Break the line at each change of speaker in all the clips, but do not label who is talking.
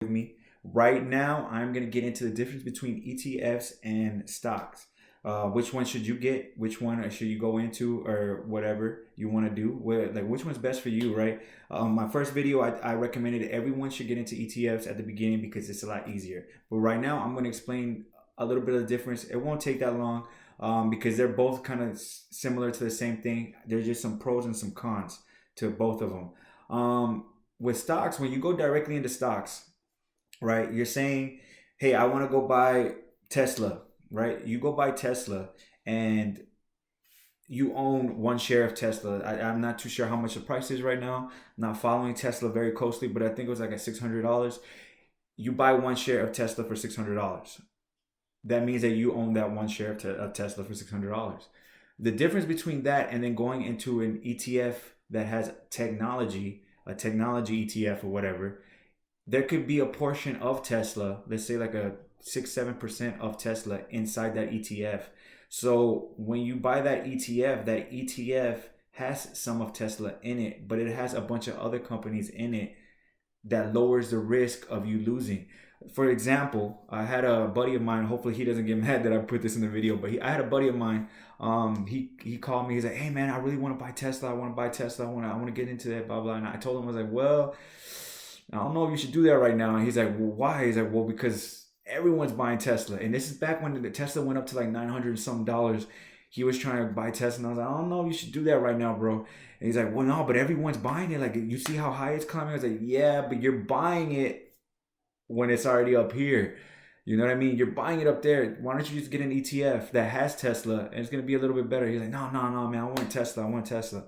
with me. Right now, I'm going to get into the difference between ETFs and stocks. Which one should you get? Which one should you go into, or whatever you want to do? Like which one's best for you, right? My first video, I recommended everyone should get into ETFs at the beginning because it's a lot easier. But right now, I'm going to explain a little bit of the difference. It won't take that long because they're both kind of similar to the same thing. There's just some pros and some cons to both of them. With stocks, when you go directly into stocks, right? You're saying, hey, I want to go buy Tesla, right? You go buy Tesla and you own one share of Tesla. I'm not too sure how much the price is right now. I'm not following Tesla very closely, but I think it was like at $600. You buy one share of Tesla for $600. That means that you own that one share of Tesla for $600. The difference between that and then going into an ETF that has technology, a technology ETF or whatever, there could be a portion of Tesla, let's say like a 6-7% of Tesla inside that ETF. So when you buy that ETF has some of Tesla in it, but it has a bunch of other companies in it that lowers the risk of you losing. For example, I had a buddy of mine. Hopefully, he doesn't get mad that I put this in the video. But I had a buddy of mine. He called me. He's like, "Hey man, I really want to buy Tesla. I want to buy Tesla. I want to get into that. Blah blah." And I told him, I was like, "Well, I don't know if you should do that right now." And he's like, "Well, why?" He's like, "Well, because everyone's buying Tesla, and this is back when the Tesla went up to like $900 and some dollars. He was trying to buy Tesla, and I was like, I don't know if you should do that right now, bro." And he's like, "Well, no, but everyone's buying it. Like, you see how high it's climbing?" I was like, "Yeah, but you're buying it when it's already up here. You know what I mean? You're buying it up there. Why don't you just get an ETF that has Tesla and it's gonna be a little bit better?" He's like, "No, no, no, man. I want Tesla. I want Tesla."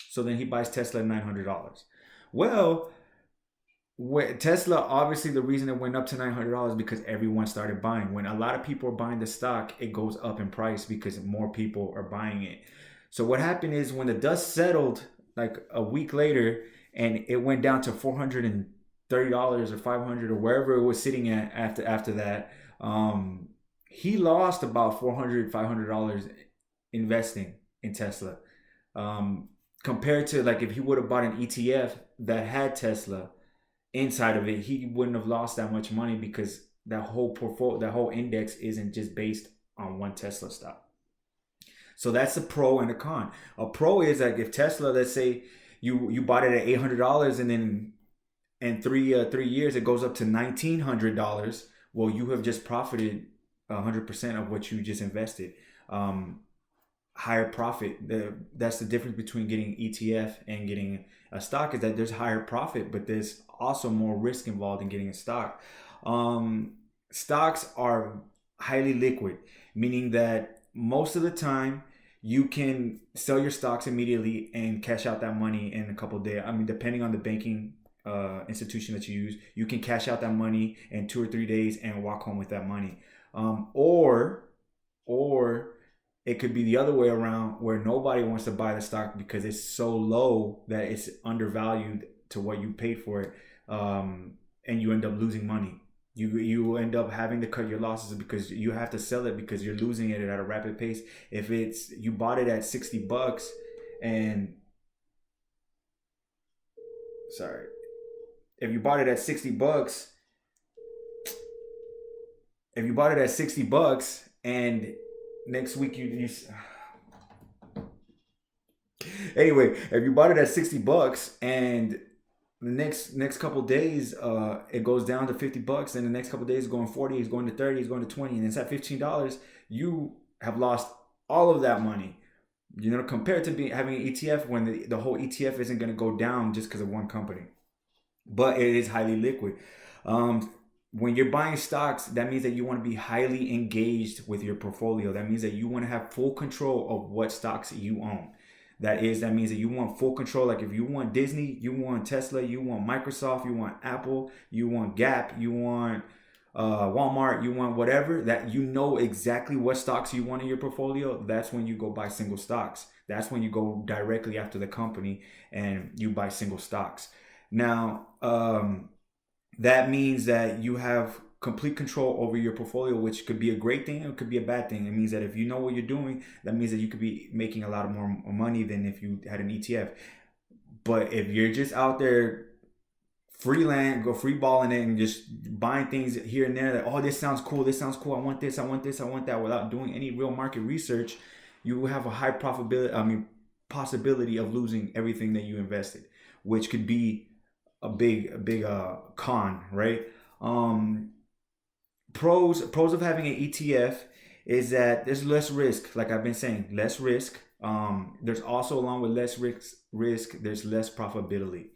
So then he buys Tesla at $900. Well, Tesla, obviously, the reason it went up to $900 because everyone started buying. When a lot of people are buying the stock, it goes up in price because more people are buying it. So what happened is when the dust settled, like a week later, and it went down to $430 or 500 or wherever it was sitting at after that, he lost about $400 $500 investing in Tesla. Compared to like if he would have bought an ETF that had Tesla inside of it, he wouldn't have lost that much money because that whole portfolio, that whole index isn't just based on one Tesla stock. So that's the pro and the con. A pro is like if Tesla, let's say you bought it at $800 and then in 3 years it goes up to $1,900. Well, you have just profited 100% of what you just invested. Higher profit. That's the difference between getting ETF and getting a stock, is that there's higher profit, but there's also more risk involved in getting a stock. Stocks are highly liquid, meaning that most of the time you can sell your stocks immediately and cash out that money in a couple of days. I mean, depending on the banking institution that you use, you can cash out that money in 2 or 3 days and walk home with that money. Or it could be the other way around where nobody wants to buy the stock because it's so low that it's undervalued to what you paid for it, and you end up losing money. You end up having to cut your losses because you have to sell it because you're losing it at a rapid pace. If it's you bought it at $60 and sorry, if you bought it at $60, if you bought it at $60 and next week you anyway, if you bought it at $60 and the next couple days it goes down to $50, and the next couple days it's going 40, it's going to 30, it's going to 20, and it's at $15, you have lost all of that money. You know, compared to having an ETF when the whole ETF isn't going to go down just because of one company, but it is highly liquid. When you're buying stocks, that means that you want to be highly engaged with your portfolio. That means that you want to have full control of what stocks you own. That means that you want full control. Like if you want Disney, you want Tesla, you want Microsoft, you want Apple, you want Gap, you want Walmart, you want whatever, that you know exactly what stocks you want in your portfolio. That's when you go buy single stocks. That's when you go directly after the company and you buy single stocks. Now, that means that you have complete control over your portfolio, which could be a great thing, it could be a bad thing. It means that if you know what you're doing, that means that you could be making a lot of more money than if you had an ETF. But if you're just out there go free balling it and just buying things here and there that, oh, this sounds cool, I want this, I want this, I want that, without doing any real market research, you have a high possibility of losing everything that you invested, which could be a big con, right? Pros of having an ETF is that there's less risk. Like I've been saying, less risk. There's also, along with less risk, there's less profitability.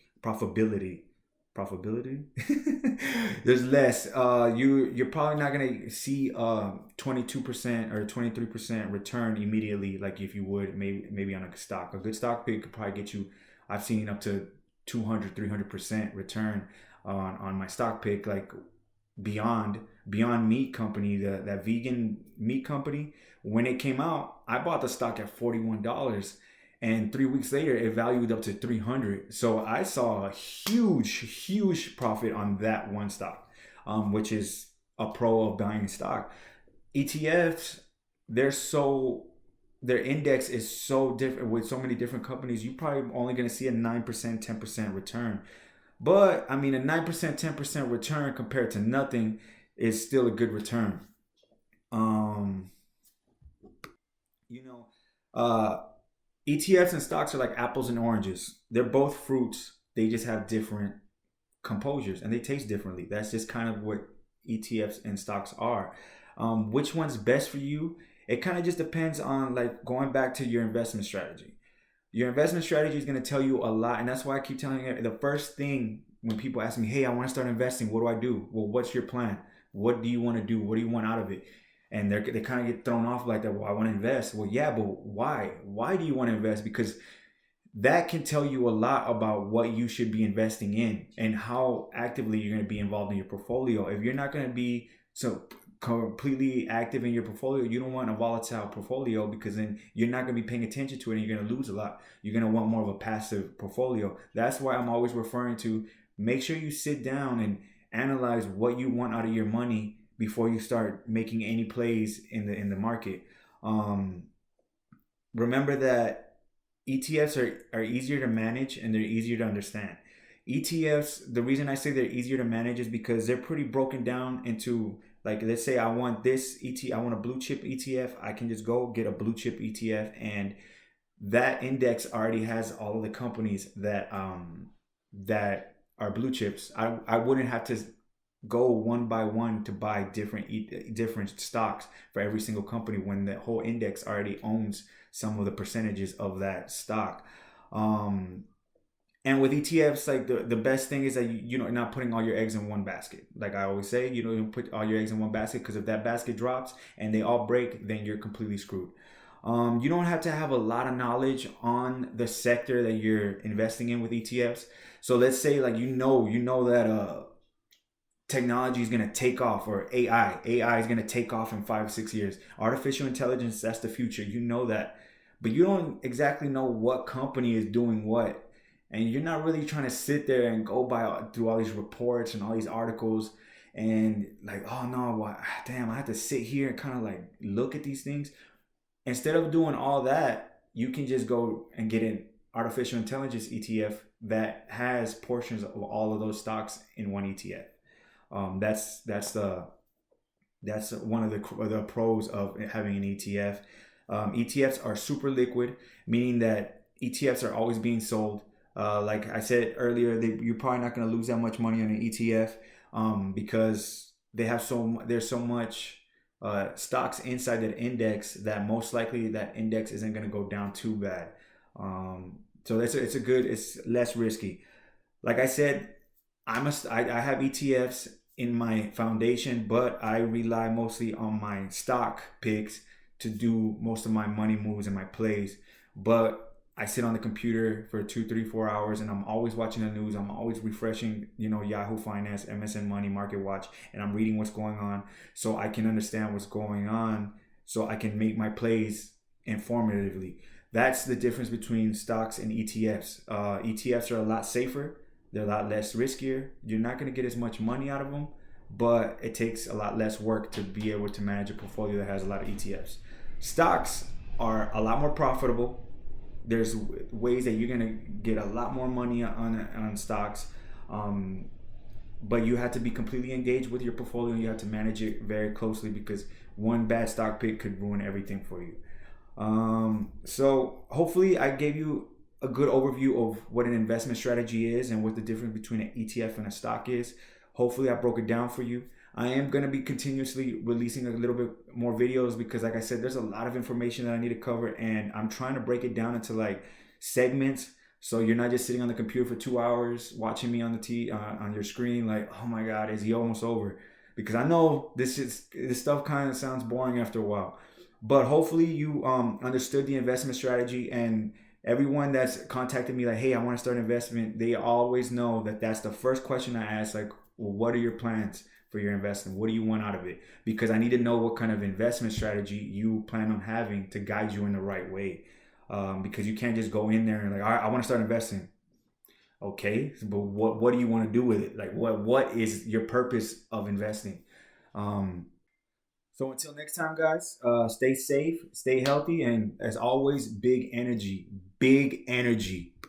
There's less. You're probably not gonna see 22% or 23% return immediately, like if you would maybe on a stock. A good stock pick could probably get you, I've seen up to 200-300% return on my stock pick. Like Beyond Meat Company, that vegan meat company, when it came out, I bought the stock at $41, and 3 weeks later it valued up to 300. So I saw a huge profit on that one stock, which is a pro of buying stock. ETFs, their index is so different with so many different companies. You probably only going to see a 9%, 10% return. But I mean, a 9%, 10% return compared to nothing is still a good return. You know, ETFs and stocks are like apples and oranges. They're both fruits. They just have different composures and they taste differently. That's just kind of what ETFs and stocks are. Which one's best for you? It kind of just depends on, like, going back to your investment strategy. Your investment strategy is going to tell you a lot. And that's why I keep telling you, the first thing when people ask me, hey, I want to start investing, what do I do? Well, what's your plan? What do you want to do? What do you want out of it? And they kind of get thrown off like that. Well, I want to invest. Well, yeah, but why? Why do you want to invest? Because that can tell you a lot about what you should be investing in and how actively you're going to be involved in your portfolio. If you're not going to be so completely active in your portfolio, you don't want a volatile portfolio, because then you're not going to be paying attention to it and you're going to lose a lot. You're going to want more of a passive portfolio. That's why I'm always referring to, make sure you sit down and analyze what you want out of your money before you start making any plays in the market. Remember that ETFs are easier to manage and they're easier to understand. ETFs, the reason I say they're easier to manage is because they're pretty broken down into, like, let's say I want I want a blue chip ETF. I can just go get a blue chip ETF, and that index already has all of the companies that are blue chips. I wouldn't have to go one by one to buy different stocks for every single company, when the whole index already owns some of the percentages of that stock. And with ETFs, like, the best thing is that you're not putting all your eggs in one basket. Like I always say, you don't put all your eggs in one basket, because if that basket drops and they all break, then you're completely screwed. You don't have to have a lot of knowledge on the sector that you're investing in with ETFs. So let's say, like, you know that technology is going to take off, or AI is going to take off in 5-6 years. Artificial intelligence, that's the future. You know that, but you don't exactly know what company is doing what. And you're not really trying to sit there and go through all these reports and all these articles and, like, oh no, damn, I have to sit here and kind of like look at these things. Instead of doing all that, you can just go and get an artificial intelligence ETF that has portions of all of those stocks in one ETF. That's one of the pros of having an ETF. ETFs are super liquid, meaning that ETFs are always being sold. Like I said earlier, you're probably not going to lose that much money on an ETF, because there's so much stocks inside that index that most likely that index isn't going to go down too bad. So it's less risky. Like I said, I have ETFs in my foundation, but I rely mostly on my stock picks to do most of my money moves and my plays. But I sit on the computer for 2, 3, 4 hours, and I'm always watching the news. I'm always refreshing, Yahoo Finance, MSN Money, Market Watch, and I'm reading what's going on so I can understand what's going on, so I can make my plays informatively. That's the difference between stocks and ETFs. ETFs are a lot safer. They're a lot less riskier. You're not going to get as much money out of them, but it takes a lot less work to be able to manage a portfolio that has a lot of ETFs. Stocks are a lot more profitable. There's ways that you're going to get a lot more money on stocks. Um, but you have to be completely engaged with your portfolio. You have to manage it very closely because one bad stock pick could ruin everything for you. So hopefully I gave you a good overview of what an investment strategy is and what the difference between an ETF and a stock is. Hopefully I broke it down for you. I am going to be continuously releasing a little bit more videos because like I said, there's a lot of information that I need to cover, and I'm trying to break it down into like segments. So you're not just sitting on the computer for 2 hours watching me on the on your screen like, oh my God, is he almost over? Because I know this stuff kind of sounds boring after a while. But hopefully you understood the investment strategy, and everyone that's contacted me like, hey, I want to start an investment, they always know that that's the first question I ask, like, well, what are your plans for your investment? What do you want out of it? Because I need to know what kind of investment strategy you plan on having to guide you in the right way. Because you can't just go in there and like, all right, I want to start investing. Okay, but what do you want to do with it? Like, what is your purpose of investing? Um, so until next time, guys, stay safe, stay healthy, and as always, big energy, big energy.